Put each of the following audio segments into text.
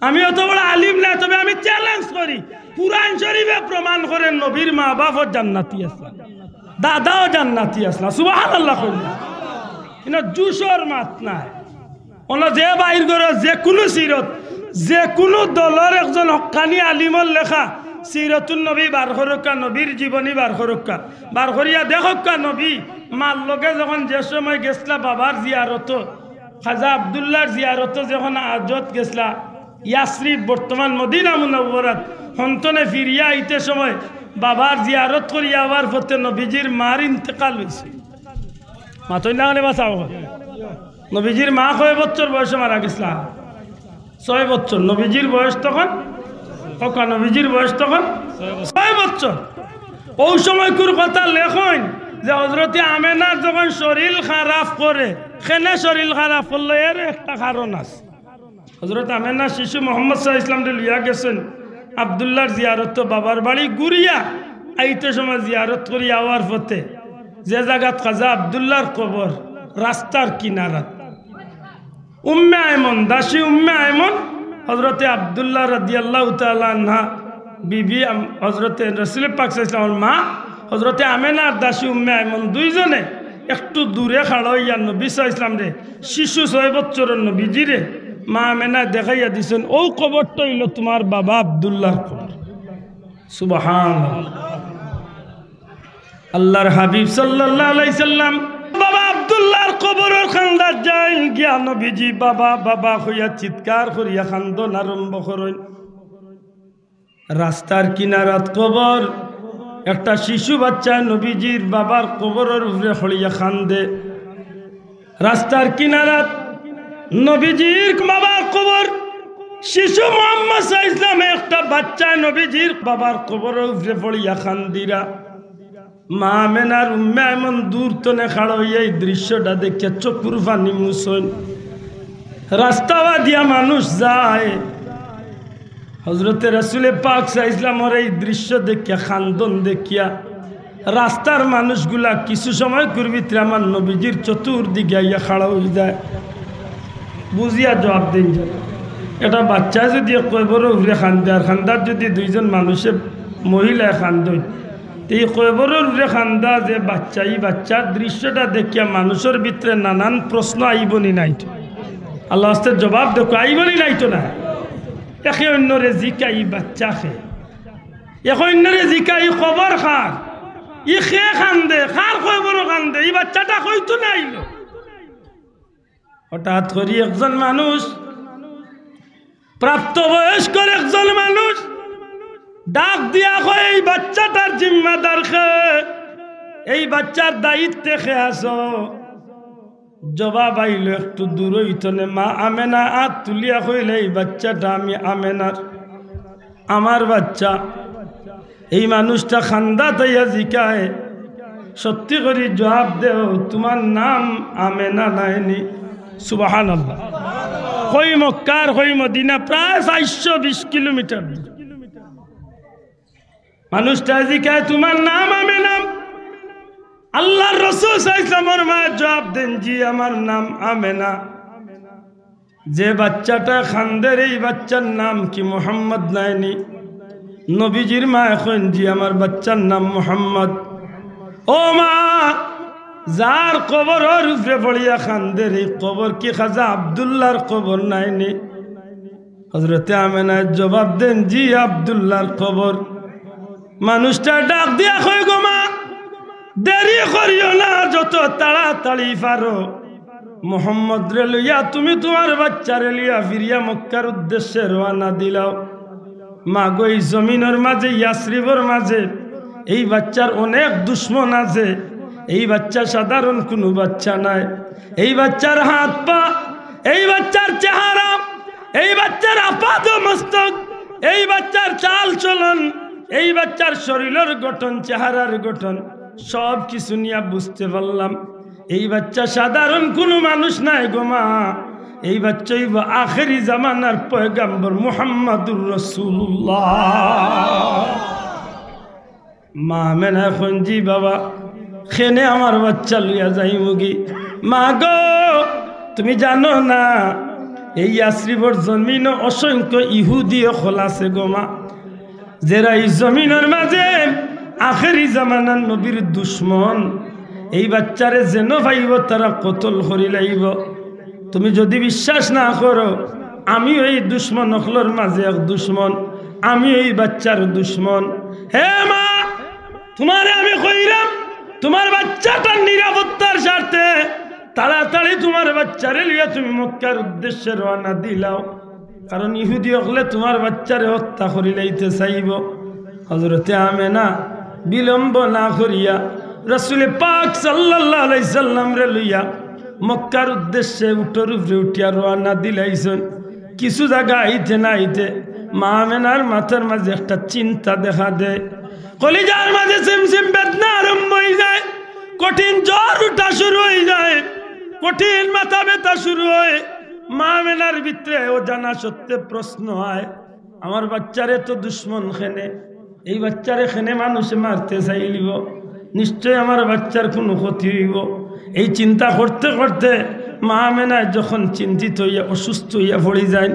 আমি অত বড় আলিম না, তবে আমি চ্যালেঞ্জ করি, কুরআন শরীফে প্রমাণ করেন নবীর মা বাপও জান্নাতি আসলা, দাদাও জান্নাতি আসলা। সুবহানাল্লাহ কইলা কিনা জুসর মাত নাই। ওনা যে বাইর করে যে কোনো সিরত, যে কোনো দলের একজন হক্কানি আলিমর লেখা সিরতুন নবী বার করক্কা, নবীর জীবনী বার করক্কা, বার করিয়া দেখক্কা নবী মার লগে যখন যে সময় গেছলা বাবার জিয়ারত, খাজা আব্দুল্লাহর জিয়ারত যখন আজত গেছলা ইয়াসরিফ বর্তমান মদিনা মুনাওয়ারাত, হন্তনে ফিরিয়া আইতে সময় বাবার জিয়ারত করিয়া আবার পথে নবীজির মার ইন্তেকাল হয়েছে। মাতই না বাঁচাও, নবীজির মা কয় বছর বয়সে মারা গেছলা? 6 বছর। নবীজির বয়স তখন নবীজির বয়স তখন 6 বছর। ওই সময়কুর কথা লেখন যে হজরতে আমেনার যখন শরীর খারাপ করে, কেনে শরীর খারাপ করলো এর একটা কারণ আছে। হজরত আমেনা শিশু মোহাম্মদ সাল্লাল্লাহু আলাইহি ওয়াসাল্লাম লিয়া গেছেন আব্দুল্লাহর জিয়ারত, বাবার বাড়ি ঘুরিয়া আইতে সময় জিয়ারত করি আওয়ার পথে যে জায়গাত খাজা আব্দুল্লাহর কবর, রাস্তার কিনারাত উম্মে আয়মন, দাসী উম্মে আয়মন হজরতে আব্দুল্লাহ রাদিয়াল্লাহু তাআলা আনহা বিবি হজরতে রাসূল পাক সাল্লাল্লাহু আলাইহি ওয়াসাল্লামের মা হজরতে আমেনার দাসী উম্মে আয়মন দুইজনে একটু দূরে খাড়া হইয়া নবী সাল্লাল্লাহু আলাইহি ওয়াসাল্লাম রে, শিশু 6 বছরের নবীজিরে মা আমেনা দেখাইয়া দিছেন, ও কবরটা হইল তোমার বাবা আব্দুল্লাহর কবর। সুবহানাল্লাহ। আল্লাহর হাবিব সাল্লাল্লাহু আলাইহি সাল্লাম বাবা আব্দুল্লাহর কবরের খান্দার যাই গিয়া নবীজি বাবা বাবা হইয়া চিৎকার করিয়া খান্দন আরম্ভ করেন। রাস্তার কিনারাত কবর, একটা শিশু বাচ্চা নবীজির বাবার কবরের উপরে হইয়া খান্দে। রাস্তার কিনারাত নবীজির বাবার কবর, শিশু মুহাম্মদ সাল্লাল্লাহু আলাইহি ওয়াসাল্লাম একটা বাচ্চা নবীজির বাবার কবরের উপরে পড়িয়া খান্দিরা। মা আমেনার উম্মে আয়মন দূর তনে খাড়া হইয়া এই দৃশ্যটা দেখে চকুর পানি মুছন। রাস্তা দিয়া মানুষ যায়, হজরতে রাসূল পাক সাল্লাল্লাহু আলাইহি ওয়াসাল্লামের এই দৃশ্য দেখিয়া খান্দন দেখিয়া রাস্তার মানুষগুলা কিছু সময় ভিতরে আমার নবীজির চতুর্দিকে আইয়া খাড়া হয়ে যায়। বুঝিয়া জবাব দিন, এটা বাচ্চা যদি কয়বর উঠে খান্দে আর খান্দার যদি দুইজন মানুষে মহিলায় খান্দন, এই কয়বরের উঠে খান্দা যে বাচ্চা, এই বাচ্চার দৃশ্যটা দেখিয়া মানুষের ভিতরে নানান প্রশ্ন আইবনি নাই তো? আল্লাহ আস্তে জবাব দেখো, আইবনি নাই তো না? একে অন্যরে জিকা ই বাচ্চা খে, একে অন্যরে জিকা ই খবর খার, ই খে খান্দে, খার কয়বর খান্দে, এই বাচ্চাটা কইতো না আইল। হঠাৎ করি একজন মানুষ, প্রাপ্তবয়স্কর একজন মানুষ ডাক দিয়া কয়, এই বাচ্চাটার জিম্মাদার খে, এই বাচ্চার দায়িত্বে খে আছো? জবাব আইল একটু দূর হইতনে। মা আমেনা হাত তুলিয়া কইলে, এই বাচ্চাটা আমি আমেনার, আমার বাচ্চা। এই মানুষটা খান্দা তাইয়া জিকায়, সত্যি করে জবাব দেও, তোমার নাম আমেনা নাইনি? সুবহানাল্লাহ। কই মক্কার কই মদিনা, প্রায় 420 কিলোমিটার। মানুষটা জিকায়, তোমার নাম আমেনা? আল্লাহর রাসূল সাল্লাল্লাহু আলাইহি ওয়াসাল্লামের মা জবাব দেন, জি আমার নাম আমেনা। যে বাচ্চাটা খান্দের এই বাচ্চার নাম কি মুহাম্মদ নাইনি? নবীজির মা এখন, জি আমার বাচ্চার নাম মুহাম্মদ। ও মা, যার কবরের উপরে পড়িয়া খান্দের এই কবর কি খাজা আব্দুল্লাহর কবর নাইনি? হযরতে আমেনা জবাব দেন, জি আব্দুল্লাহর কবর। মানুষটা ডাক দিয়া কয়, গো মা দেরি করিও না, যত তাড়াতাড়ি পারো মুহাম্মদ রে লইয়া তুমি তোমার বাচ্চারে লইয়া ফিরিয়া মক্কার উদ্দেশ্যে রওনা দিলাও। মা গো, এই জমিনের মাঝে, ইয়াসরিবের মাঝে এই বাচ্চার অনেক দুশ্মন আছে। এই বাচ্চা সাধারণ কোনো বাচ্চা নাই। এই বাচ্চার হাত পা, এই বাচ্চার চেহারা, এই বাচ্চার আপাত মস্তক, এই বাচ্চার চাল চলন, এই বাচ্চার শরীরের গঠন, চেহারার গঠন সব কিছু নিয়ে বুঝতে পারলাম এই বাচ্চা সাধারণ কোনো মানুষ নাই গো মা। এই বাচ্চাই আখেরি জামানার পয়গম্বর মুহাম্মাদুর রাসূলুল্লাহ। মা আমেনা এখন, জি বাবা, খেনে আমার বাচ্চা লইয়া যাই মুগি। মা গো, তুমি জানো না এই ইয়াসরিবর জমিন অসংখ্য ইহুদিও খোলাছে গোমা, যারা এই জমিনের মাঝে আখেরি জামানার নবীর দুশ্মন। এই বাচ্চারে যেন ভাইব তারা কতল করি লাইব। তুমি যদি বিশ্বাস না করো, আমি এই দুশ্মন অখলর মাঝে এক দুশ্মন, আমি এই বাচ্চার দুশ্মন। হে মা, তোমারে আমি কইরাম, তোমার বাচ্চাটার নিরাপত্তার স্বার্থে তাড়াতাড়ি তোমার বাচ্চারে লিয়া তুমি মক্কার উদ্দেশ্যে রওনা দিলাও, কারণ ইহুদি হলে তোমার বাচ্চারে হত্যা করি লাইতে চাইব। হযরতে আমেনা বিলম্ব না করিয়া রাসূল পাক সাল্লাল্লাহু আলাইহি সাল্লাম রে লইয়া মক্কার উদ্দেশ্যে উটর উপরে উঠিয়া রওনা দিলাইছেন। কিছু জায়গা আইতে না আইতে মা আমেনার মাথার মাঝে একটা চিন্তা দেখা দেয়, কলিজার মাঝে সিমসিম বেদনা আরম্ভ হয়ে যায়, কঠিন জ্বর উঠা শুরু হয়ে যায়, কঠিন মাথা ব্যথা শুরু হয়। মা আমেনার ভিতরে ও জানা সত্ত্বে প্রশ্ন হয়, আমার বাচ্চারে তো দুশ্মন খেনে, এই বাচ্চারে খেনে মানুষে মারতে চাইলিব, নিশ্চয় আমার বাচ্চার কোনো ক্ষতি হইব। এই চিন্তা করতে করতে মা আমেনা যখন চিন্তিত হইয়া অসুস্থ হইয়া পড়ে যায়,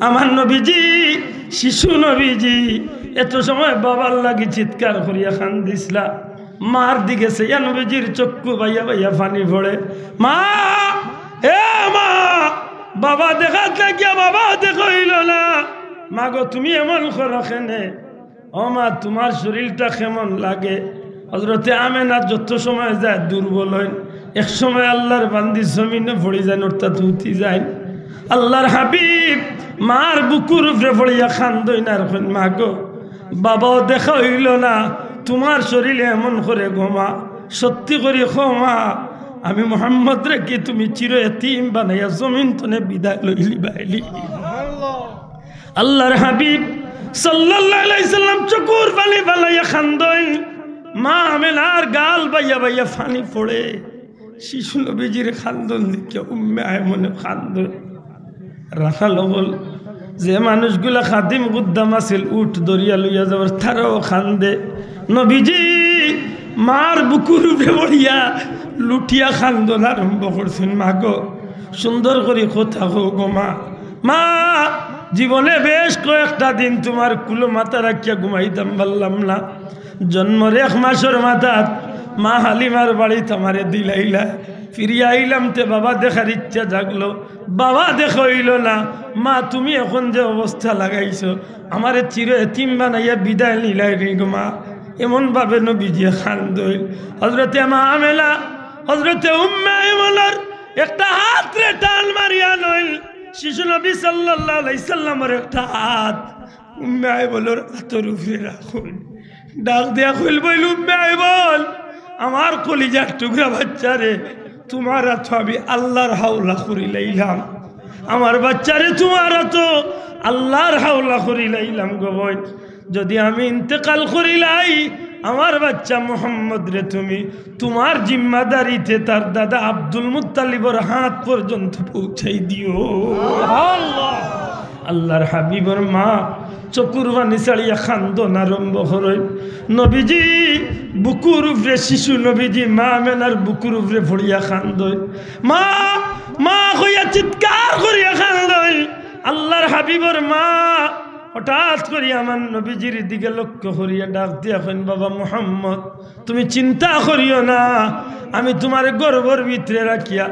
আমার নবীজি, শিশু নবীজি এত সময় বাবার লাগি চিৎকার করিয়া কান্দিসলা। মার দিকে সেইয়া নবীজির চক্ষু বাইয়া বাইয়া পানি পড়ে। মা, হে মা, বাবা দেখাত লাগিয়া বাবা দেখো হইল না। মা গো, তুমি এমন করো কেনে? ও মা, তোমার শরীরটা কেমন লাগে? হযরতে আমেনা যত সময় যায় দুর্বল হয়, এক সময় আল্লাহর বান্দি জমিনে পড়ে যায়, অর্থাৎ উঠি যায়। আল্লাহর হাবিব মার বুকুর উপরে পড়িয়া খান্দই না, মা গো, বাবাও দেখা হইল না, তোমার শরীরে এমন করে গোমা, সত্যি করি মা, আমি মোহাম্মদ রে কি তুমি চির এতিম বানাইয়া জমিন তনে বিদায় লইলি বাইলি? আল্লাহর হাবিব সাল্লাল্লাহু আলাইহি সাল্লাম চকুর পানি ফালাইয়া খান্দই। মা আমেনার গাল বাইয়া বাইয়া পানি পড়ে। শিশু নবীজির খান্দন দেখে উম্মে আয়মনে খান্দন। রাখাল বল, যে মানুষগুলা খাদিম গুদ্দাম আছিল উঠ দরিয়া লইয়া যাবার, তারাও খান্দে। নবীজি মার বুকুর উপরে পড়িয়া লুটিয়া খান্দন আরম্ভ করছেন। মা গো, সুন্দর করে কথা গো গো মা, মা জীবনে বেশ কয়েকটা দিন তোমার কুলো মাথা রাখিয়া ঘুমাইতাম পারলাম না। জন্মর 1 মাসের মাথাত মা হালিমার বাড়িতে আমারে দিলাইলা, ফিরিয়া আইলাম তে বাবা দেখার ইচ্ছা জাগলো, বাবা দেখা হইল না। মা, তুমি এখন যে অবস্থা লাগাইছো, আমারে চির এতিম বানাইয়া বিদায় নিলাই রে গো মা। এমন ভাবে নবীজি খান্দইল। হযরতে মা আমেনা, হযরতে উম্মে আইমনের একটা হাত রে টান মারিয়া নইল। শিশু নবী সাল্লাল্লাহু আলাইহি সাল্লামের একটা হাত উম্মে আইমনের হাতের উপরে রাখুন, ডাক দিয়া কইল, বইল উম্মে আইমন, আমার কলিজার টুকরা বাচ্চারে তোমার তো আমি আল্লাহর হাওলা করি লাইলাম, আমার বাচ্চারে তোমার তো আল্লাহর হাওলা করি লাইলাম গো বোন। যদি আমি ইন্তেকাল করিলাই, আমার বাচ্চা মোহাম্মদ রে তুমি তোমার জিম্মাদারিতে তার দাদা আব্দুল মুত্তালিবর হাত পর্যন্ত পৌঁছাই দিও। আল্লাহর হাবিবর মা চকুর পানি ছাড়িয়া খান্দন আরম্ভ করেন। নবীজি বুকুর উপরে, শিশু নবীজি মা আমেনার বুকুর উপরে পড়িয়া খান্দন, মা মা হইয়া চিৎকার করিয়া খান্দন। আল্লাহর হাবিবর মা হঠাৎ করি আমার নবীজির দিকে লক্ষ্য করিয়া ডাক দিয়া কইন, বাবা মুহাম্মদ, তুমি চিন্তা করিও না, আমি তোমার গর্ভর ভিতরে রাখিয়া,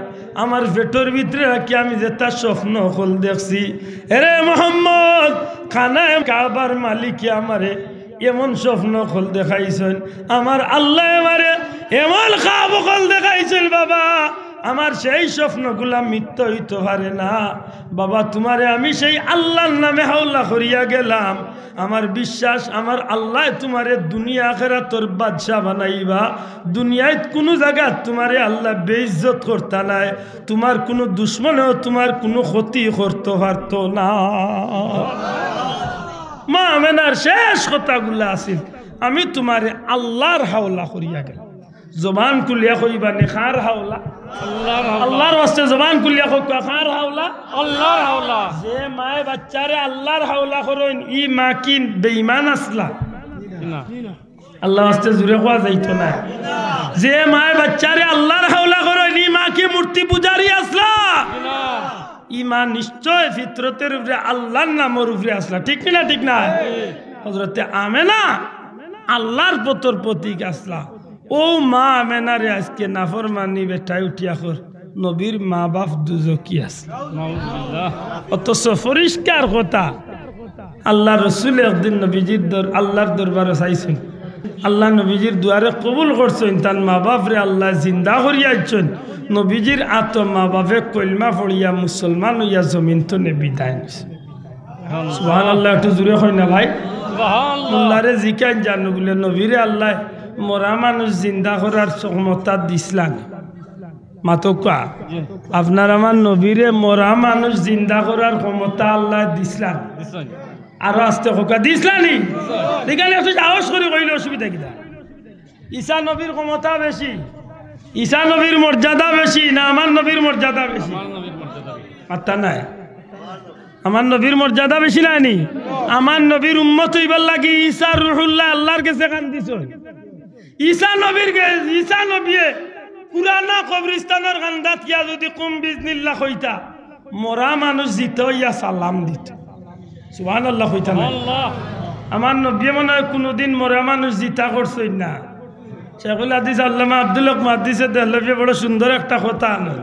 আমার পেটর ভিতরে রাখিয়া আমি যে তার স্বপ্ন হল দেখছি। এরে মোহাম্মদ, খানায় কাবার মালিকে আমারে এমন স্বপ্ন হল দেখাইছেন, আমার আল্লাহ আমারে এমন খাব হল দেখাইছেন বাবা, আমার সেই স্বপ্নগুলা মিথ্যা হইতে পারে না বাবা। তোমারে আমি সেই আল্লাহর নামে হাওলা করিয়া গেলাম, আমার বিশ্বাস আমার আল্লাহ তোমারে দুনিয়া আখিরাতের বাদশা বানাইবা। দুনিয়ায় কোনো জায়গা তোমারে আল্লাহ বেইজ্জত করতে নাই, তোমার কোনো দুশ্মনেও তোমার কোনো ক্ষতি করতে পারত না। মা আমেনার শেষ কথাগুলা আছিল, আমি তোমারে আল্লাহর হাওলা করিয়া গেলাম। জবান কুলিয়া কইবা নে খার হাওলা, আল্লাহর ওয়াস্তে জবান কুলিয়া কইবা খার হাওলা, আল্লাহর হাওলা। যে মায়ে বাচ্চারে আল্লাহর হাওলা করেন, ই মা কি বেঈমান আসলা? না, আল্লাহর ওয়াস্তে জুরে কোয়া যাইতো না। যে মায়ে বাচ্চারে আল্লাহর হাওলা করেন, ই মা কি মূর্তি পূজারি আসলা? না, ইমান নিশ্চয় ফিতরতের উপরে আল্লাহর নামের উপরে আসলা ঠিক না ঠিক না হযরতে আমেনা আল্লাহর পতর প্রতীক আসলা ও মা আমেনারে আজকে নাফরমানি বেটাই উঠিয়া কর নবীর মা বাপ দুজকি আসলা অথচ পরিষ্কার কথা আল্লাহ রসুল একদিন নবীজির আল্লাহর দরবারে চাইছেন আল্লাহ নবীজির দুয়ারে কবুল করছেন তার মা বাপরে আল্লাহ জিন্দা করিয়াছেন নবীজির আত মা বাপে কলমা পড়িয়া মুসলমান হইয়া জমিন তো বিদায় নিছে সুবহানাল্লাহ একটু জোরে হয় না ভাই আল্লাহরে জিকান জানো বলে নবীরে আল্লাহ মরা মানুষ জিন্দা করার ক্ষমতা দিছিলেন মাতকা আপনার আমার নবীরে মরা মানুষ জিন্দা করার ক্ষমতা আল্লাহ দিছিলেন আর আস্তে হোকা দিছিলানি এখানে একটু আওয়াজ করে কইলে অসুবিধা কিনা ঈসা নবীর ক্ষমতা বেশি ঈসা নবীর মর্যাদা বেশি না আমার নবীর মর্যাদা বেশি মাত্তা নাই আমার নবীর মর্যাদা বেশি নাইনি আমার নবীর উম্মত হইবার লাগি ঈসা রুহুল্লাহ আল্লাহর কাছে কান দিছ ঈসা নবী পুরানা কবরস্থানের কান্দাত গিয়া যদি কুম বিজনিল্লাহ কইতা মরা মানুষ জিত ইয়া সালাম দিত সুবহানাল্লাহ কইতা না আমার নবী মনে হয় কোনোদিন মরা মানুষ জিতা করছই না শেখুল হাদিস আল্লামা আব্দুল হক মুহাদ্দিসে দেহলভি বড় সুন্দর একটা কথা আনেন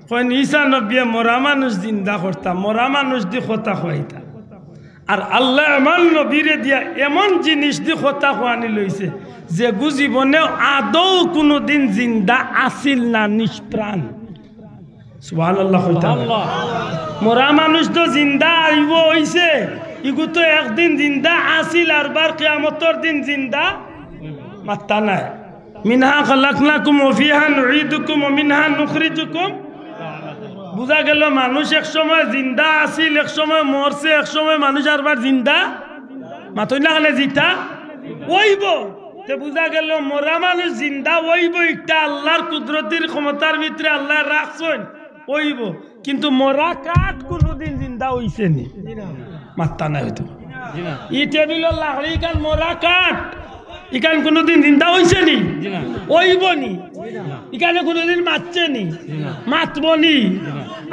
কইন ঈসা নবী মরা মানুষ জিন্দা করতা মরা মানুষ দি কথা কইতা আর আল্লাহ আমার নবীরে দিয়া এমন জিনিস দি কথা খোয়ানি লইছে যে জীবনে আদৌ কোনোদিন জিন্দা আসিল না নিষ্প্রাণ সুবহানাল্লাহ কইতা মরা মানুষ তো জিন্দা আইব হইছে ইগু তো একদিন জিন্দা আসিল আর বার কিয়ামতের দিন জিন্দা মাত্তা নাই মিনহা খালাকনাকুম ওয়া ফিহা নুঈদুকুম ওয়া মিনহা নুখরিজুকুম বুঝা গেল মানুষ এক সময় জিন্দা আসিল এক সময় মরছে এক সময় মানুষ আরবার জিন্দা মাতই না খালে জিতা ওইব তে বুঝা গেল মরা মানুষ জিন্দা ওইব একটা আল্লাহর কুদরতির ক্ষমতার ভিতরে আল্লাহ রাখছেন ওইব কিন্তু মরা কাঠ কোনোদিন জিন্দা হইছে নি মাত্তা নাই হইতো ই টেবিল লাকড়ি কান মরা কাঠ ইকান কোনোদিন জিন্দা হইছে নি ওইব নি ইকানে কোনোদিন মারছে নি মাতব নি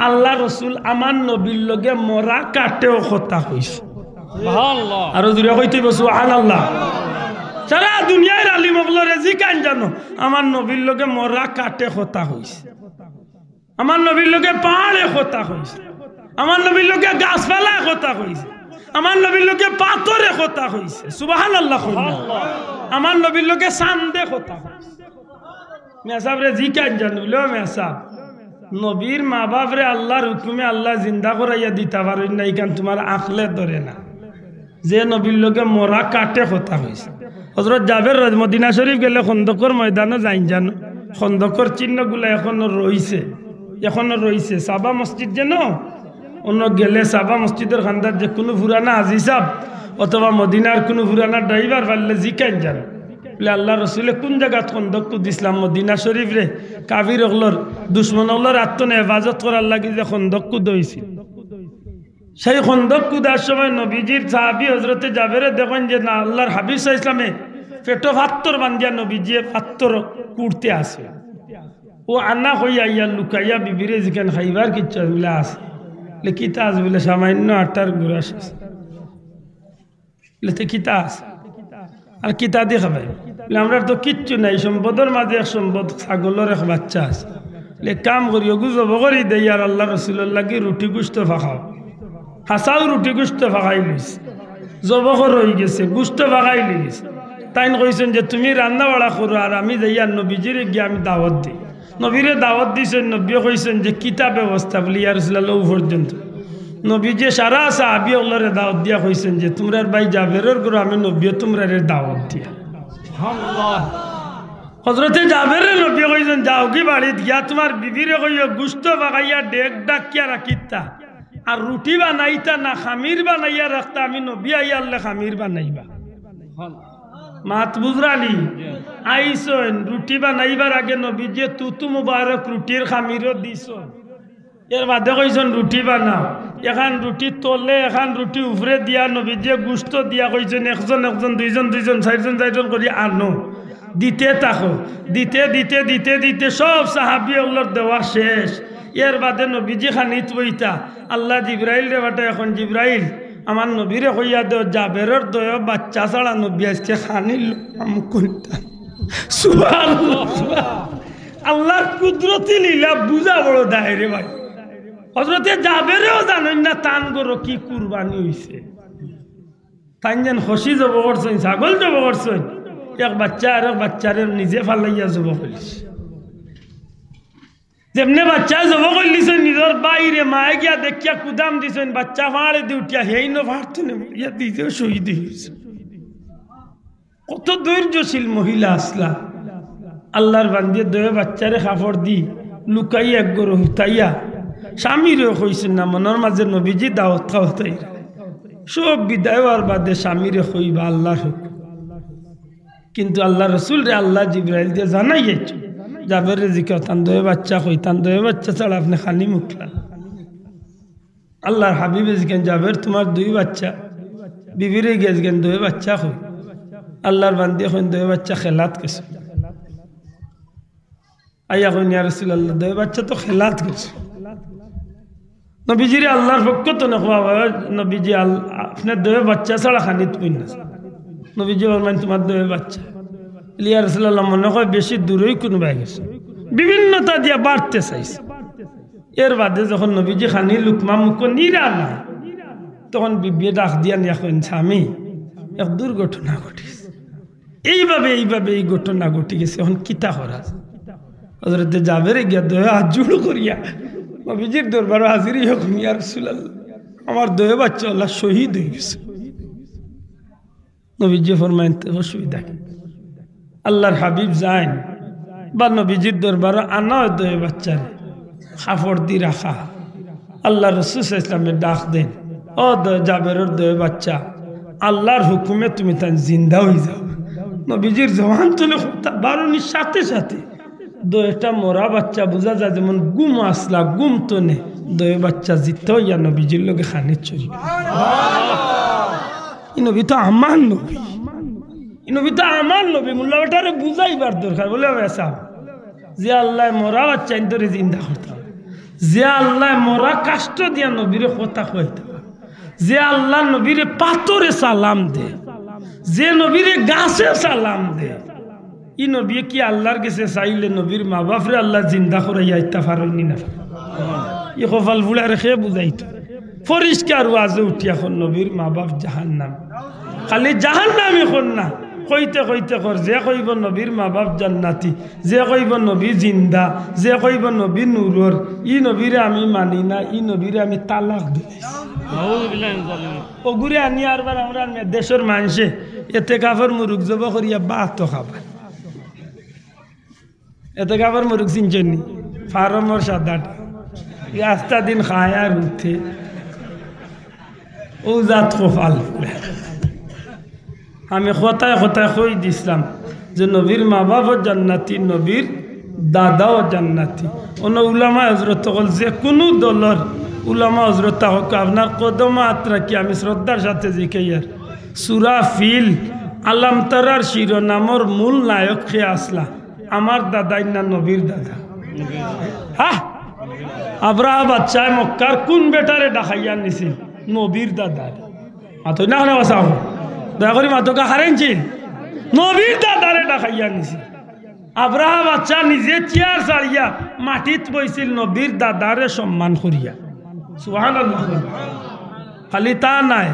আল্লাহ রসুল আমার নবীর লগে মরা কাটেও কথা কইছে আরো দূরে কইতে সুবহানাল্লাহ সারা দুনিয়ার আলিম ওগুলোরে জিকান জানো আমার নবীর লগে মরা কাটে কথা কইছে আমার নবীর লগে পাহাড়ে কথা কইছে আমার নবীর লগে গাছপালা কথা কইছে আমার নবীর লোকে পাথরে কথা হইছে সুবহানাল্লাহ আমার নবীর লোকে চান্দে কথা হইছে মেসাব রে জিকান জানুল মেসাব নবীর মা বাপ রে আল্লাহর হুকুমে আল্লাহ জিন্দা করাইয়া দিতে পারেন না ইকান তোমার আখলে ধরে না যে নবীর লোকে মরা কাটে কথা হইছে হযরত জাবের মদিনা শরীফ গেলে খন্দকর ময়দানে যাইন জানো খন্দকর চিহ্নগুলো এখনো রইছে সাবা মসজিদ যেন অন্য গেলে সাবা মসজিদের খান্দার যে কোনো পুরানা আজিসাব অথবা মদিনার কোনো পুরানা ড্রাইভার পারলে জিকাইন যান বলে আল্লাহ রসুলে কোন জায়গা খন্দক দিছিলাম মদিনা শরীফ রে কাবির ওগুলোর দুশ্মন ওগুলোর আত্মনে হেফাজত করার লাগে যে খন্দক হয়েছিল সেই খন্দক কুদার সময় নবীজির সাহাবি হজরতে জাবেরে দেখেন যে না আল্লাহর হাবিব সাল্লাল্লাহু আলাইহি ওয়াসাল্লামে পেটো ফাত্তর বান্ধিয়া নবীজি ফাত্তর কুড়তে আসে ও আন্না হইয়া ইয়া লুকাইয়া বিবিরে যেখানে খাইবার কিচ্ছু বলে আসে কিতা আছে বলে সামান্য আটার গুড়া শেষ কিতা আছে আর কিতা দিয়ে খাবে আমরা তো কিচ্ছু নাই সম্পদের মাঝে এক সম্পদ ছাগলের এক বাচ্চা আছে কাম করি জব করি দেই আর আল্লাহ রসুলের লাগি রুটি গুস্ত ফাঁকাও হাসাও রুটি গুস্ত ফাঁকাই লইছে জবকর হয়ে গেছে গুস্ত ফাঁকাই লইছে তাইন কইছেন যে তুমি রান্না বাড়া করো আর আমি যাই আর নবীজির গিয়ে আমি দাওয়াত দিই নবীরে দাওয়াত দিয়েছেন নবী কইছেন যে কিতা ব্যবস্থা বলি ইয়া রাসূলুল্লাহ পর্যন্ত নবী যে সারা সাহাবী ওগুলোরে দাওয়াত দিয়া কইছেন যে তোমরার ভাই জাবেরের ঘরে আমি নবী তোমরারে দাওয়াত দিয়া আল্লাহ হযরতে জাবেরের নবী কইছেন যাও কি বাড়িত গিয়া তোমার বিবিরে কইও গুস্ত বাগাইয়া ডেক ডাকিয়া রাখিতা আর রুটি বানাইতা না খামির বানাইয়া রাখতা আমি নবী আইয়া আল্লাহ খামির বানাইবা মাত বুঝরানি আইসন রুটি বানাইবার আগে নবী যে তুতু মুবারক রুটির খামিরও দিছ এর বাদে কইছেন রুটি বানাও এখান রুটি তলে এখান রুটি উপরে দিয়া নবী যে গুস্ত দিয়া কইছেন একজন একজন দুইজন চারজন করি আনো দিতে থাকো দিতে সব সাহাবী ওগুলোর দেওয়া শেষ এর বাদে নবীজি খানিত বইতা আল্লাহ জিব্রাইল রে বাটা এখন জিব্রাইল আমার নবীরে কইয়া দেও জাবেরের দয় বাচ্চা ছাড়া নবী আজকে খানিল আমকুনতা সুবহানাল্লাহ আল্লাহর কুদরতি লীলা বুঝা বড় দায় রে ভাই হযরতে জাবেরেও জানেন না তান গরো কি কুরবানি হইছে তাই যেন খসি যাব করছেন ছাগল যাব করছেন এক বাচ্চা আর এক বাচ্চারে নিজে ফালাইয়া যাব করিস যেমনে বাচ্চা যাব করলিছেন নিজের বাইরে মায়ে গিয়া দেখিয়া কুদাম দিছেন বাচ্চা ফাড়ে দি উঠিয়া হেই ন ফাড়তো না ইয়া দিতেও শহীদ হয়েছে কত ধৈর্যশীল মহিলা আসলা আল্লাহর বান্দিয়ে দয়ে বাচ্চারে কাপড় দি লুকাইয়া এক গরু হুতাইয়া স্বামীরেও কইছেন না মনের মাঝে নবীজি দাওয়াত খাওয়াতাই সব বিদায় হওয়ার বাদে স্বামীরে কইবা আল্লাহর হুকুম কিন্তু আল্লাহ রসুল রে আল্লাহ জিব্রাইল দিয়ে জানাই যাইছো জাবের জিকে তান দয়ে বাচ্চা কই তান দয়ে বাচ্চা ছাড়া আপনি খালি মুখলা আল্লাহর হাবিবে জিকেন জাবের তোমার দুই বাচ্চা বিবিরে গেছেন দয়ে বাচ্চা কই আল্লাহর বান্দি এখন দয়ে বাচ্চা খেলাত গেছে আইয়া কইন ইয়া রাসূলুল্লাহ দয়ে বাচ্চা তো খেলাত গেছে নবীজির আল্লাহর পক্ষ তো না নবীজি আপনার দয়ে বাচ্চা ছাড়া খানিত কই না নবীজি বললেন তোমার দয়ে বাচ্চা ইয়া রাসূলুল্লাহ মনে হয় বেশি দূরেই কোন বাই গেছে বিভিন্নতা দিয়া বাড়তে চাইছে এর বাদে যখন নবীজি খানি লুকমা মুখ নিরা না তখন বিবি ডাক দিয়া নিয়া কইন স্বামী এক দুর্ঘটনা ঘটিছে এইভাবে এই ঘটনা ঘটি গেছে এখন কিতা করা হযরতে জাবেরে গিয়া দয়ে হাত জোড় করিয়া নবীজির দরবারে হাজিরই হোক ইয়া রাসূলুল্লাহ আমার দয়ে বাচ্চা আল্লাহ শহীদ হয়ে গেছে নবীজি ফরমায়েন অসুবিধা কি আল্লাহর হাবিব যাইন বা নবীজির দরবারে আনা দয়ে বাচ্চারে কাপড় দি রাখা আল্লাহ রাসূল সাল্লাল্লাহু আলাইহি ওয়াসাল্লামের ডাক দেন ও জাবেরের দয়ে বাচ্চা আল্লাহর হুকুমে তুমি তান জিন্দা হয়ে যাও নবীজির জওয়ান তুলে বারুনির সাথে সাথে দয়েটা মরা বাচ্চা বোঝা যায় যেমন গুম আসলা গুম তো নে দয়ে বাচ্চা জিততে হইয়া নবীজির লোকে খানে চলি ই নবী তো আমার নবী ই নবী তো আমার নবী মোল্লা বেটারে বুঝাইবার দরকার বলে বেসা যে আল্লাহ মরা বাচ্চা ইন্তরে জিন্দা করতে হবে যে আল্লাহ মরা কাষ্ট দিয়া নবীরে কথা কইতে হবে যে আল্লাহ নবীরে পাথরে সালাম দে যে নবীরে গাছে সালাম দে ই নবী কি আল্লাহর কাছে চাইলে নবীর মা বাপরে আল্লাহ জিন্দা করাইয়া ইত্তা পারেননি না ই কপাল ফুলা রেখে বুঝাইতো পরিষ্কার ওয়াজে উঠি এখন নবীর মা বাপ জাহান্নাম খালি জাহান্নাম এখন না কইতে কইতে কর যে কইব নবীর মা বাপ জান্নাতি যে কইব নবী জিন্দা যে কইব নবী নূরর ই নবীরে আমি মানি না ই নবীরে আমি তালাক দিলাম ওগুরে আনি আরবার আমরা দেশের মানুষে এতে কাপড় মুরুখ জব করিয়া বাত খাবা এতে কাপড় মুরুখ চিনছেন ফার্মর সাদাটা আস্তা দিন খায় আর উঠে ও জাত খোফাল আমি কথায় কথায় কই দিছিলাম যে নবীর মা বাবা জান্নাতি নবীর দাদাও জান্নাতি অন্য উলামা হজরত হল যে কোনো দলের উলামা হজরত হোক আপনার কদমা আত্রা কি আমি শ্রদ্ধার সাথে জিকাইয়ার সূরা ফিল আলাম তারার শিরোনামর মূল নায়ক কে আসলা আমার দাদাই না নবীর দাদা হ্যাঁ আব্রাহা বাদশাহ মক্কার কোন বেটারে ডাকাইয়া নিছিল নবীর দাদা মাথো না না বাসাও দয়া করি মাথোকা হারেনছিল নবীর দাদারে ডাকাইয়া নিছিল আব্রাহা বাদশাহ নিজে চেয়ার ছাড়িয়া মাটিত বইছিল নবীর দাদারে সম্মান করিয়া সুবহানাল্লাহ খালি তা নাই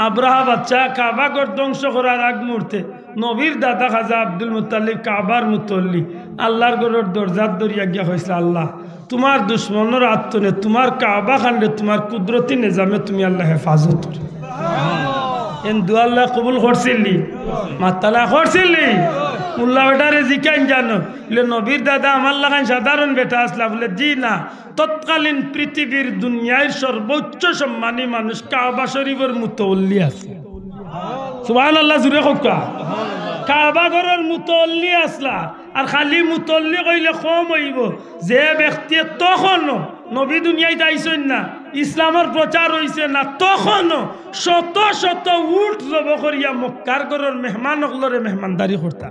আব্রাহা বাদশাহ কাবাগর ধ্বংস করার আগ মুহূর্তে নবীর দাদা খাজা আব্দুল মুত্তালিব কাবার মুতল্লি আল্লাহর গড়ের দরজার দরিয়া গিয়া হয়েছিল আল্লাহ তোমার দুশ্মনের আত্মনে তোমার কাবা খান্ডে তোমার কুদরতি নিজামে তুমি আল্লাহ হেফাজত এন দু আল্লাহ কবুল করছিলি মাতালা করছিলি মুল্লা বেটারে জিকাইন জানো বলে নবীর দাদা আমার লাগান সাধারণ বেটা আসলা বলে জি না তৎকালীন পৃথিবীর দুনিয়ার সর্বোচ্চ সম্মানী মানুষ কাবা শরীফের মুতল্লি আছে সুবহানাল্লাহ জুড়ে কোকা কাবা ঘরের মুতল্লি আসলা আর খালি মুতল্লি কইলে কম হইব যে ব্যক্তি তখনও নবী দুনিয়ায় যাইছেন না ইসলামের প্রচার হইছে না তখনও শত শত উট জব করিয়া মক্কার ঘরের মেহমান অকলরে মেহমানদারি করতা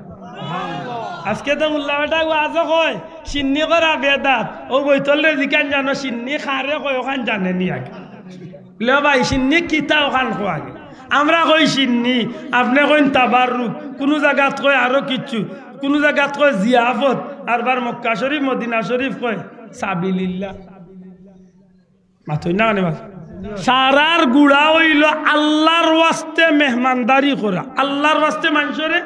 আজকে তো মোল্লা বেটা আজ কয় সিন্নি করা বেদাত ও বইতলে জিকান জানো সিন্নি খারে কয় ওখান জানেনি আগে লে ভাই সিন্নি কিতা ওখান খো আগে আমরা কই সিন্নি আপনি কইন তাবাররুক কোনো জায়গাত কয় আরো কিচ্ছু কোনো জায়গাত কয় জিয়াফত আর বার মক্কা শরীফ মদিনা শরীফ কয় সাবিলিল্লাহ মাথই না মানে সারার গুড়া হইল আল্লাহর ওয়াস্তে মেহমানদারি করা আল্লাহর ওয়াস্তে মানুষরে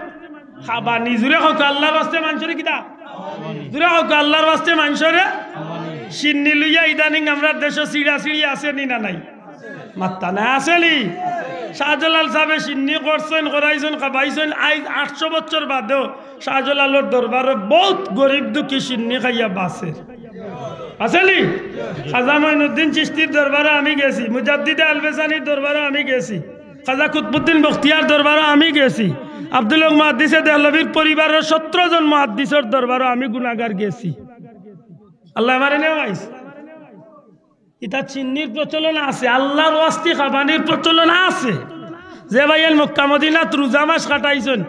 খাবানি জুড়ে হোক আল্লাহর ওয়াস্তে মানুষরে কিতা জুড়ে হোক আল্লাহর ওয়াস্তে মানুষরে সিন্নি লইয়া ইদানিং আমরা দেশ সিঁড়া সিঁড়ি আসেনি না নাই মাত্তা না আসেনি শাহজালাল সাহেব সিন্নি করছেন করাইছেন খাবাইছেন আজ 800 বছর বাদেও শাহজালালের দরবারে বহুত গরিব দুঃখী সিন্নি খাইয়া বাসে আসেনি খাজা মঈনুদ্দিন চিশতির দরবারে আমি গেছি মুজাদ্দিদে আলবেসানির দরবারে আমি গেছি খাজা কুতবুদ্দিন বখতিয়ার দরবারে আমি গেছি আব্দুল হক মুহাদ্দিসে দেহলভির পরিবারের 17 জন মুহাদ্দিসের দরবারে আমি গুনাহগার গেছি আল্লাহ আমারে নেওয়াইছে এটা চিন্নির প্রচলন আছে আল্লাহর ওয়াস্তে খাবানির প্রচলন আছে যে ভাইয়ের মক্কা মদিনাত রোজা মাস কাটাইছেন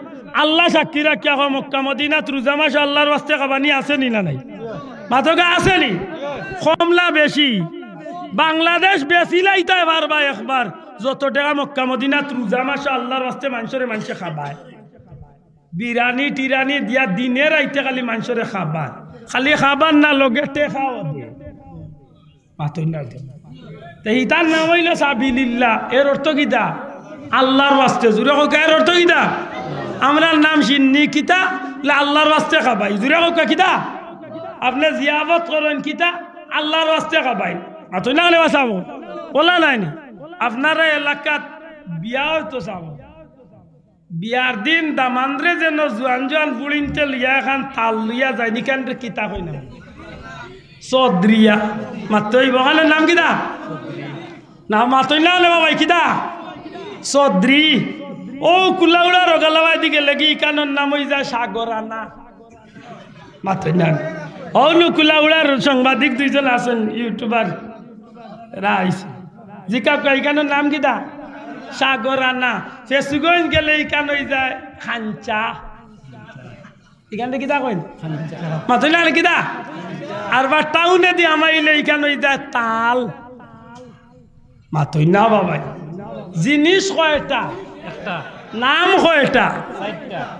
আল্লাহ সাক্ষী রাখিয়া হয় মক্কা মদিনাত রোজা মাস আল্লাহর ওয়াস্তে খাবানি আছে নি না নাই মাতকা আছে নি কমলা বেশি বাংলাদেশ বেশি লাইতে পারবা একবার যত টাকা মক্কা মদিনাত রোজা মাস আল্লাহর ওয়াস্তে মানুষরে মানুষে খাবায় বিরানি টিরানি দিয়া দিনে রাইতে খালি মানুষরে খাবার খালি খাবার না লগে টেকাও দিয়ে মাতই না ইতার নাম হইল সাবিলিল্লাহ এর অর্থ কিতা আল্লাহর ওয়াস্তে জুড়ে হোক এর অর্থ কিতা আমরা নাম সিন্নি কিতা আল্লাহর ওয়াস্তে খাবাই জুড়ে হোক কিতা আপনি জিয়াফত করেন কিতা আল্লাহর ওয়াস্তে খাবাই মাতই না বাসাব বলা নাই আপনারা এলাকাত বিয়া হয়তো চাব বিয়ার দিন দামান্দ্রে যেন জোয়ান জোয়ান বুড়িনতে লিয়া এখন তাল লইয়া যায় নিকান কিতা কই না চৌধুরিয়া মাতই বহানের নাম কিতা না মাতই না বাবাই কিতা চৌধুরী ও কুলাউড়া রগালাবাই দিকে লেগে ইকানোর নাম হয়ে যায় সাগরানা মাতই না অনু কুলাউড়ার সাংবাদিক দুইজন আছেন ইউটিউবার রাইস জিকা ইকানোর নাম কিতা সাগরানা ফেসবুক গেলে ইকান হয়ে যায় খাঞ্চা এখানে কিতা কইন মাতই না কিতা আর বা টাউনে দিয়ে আমাইলে এখানে তাল মাতই না বাবাই জিনিস কয়টা নাম কয়টা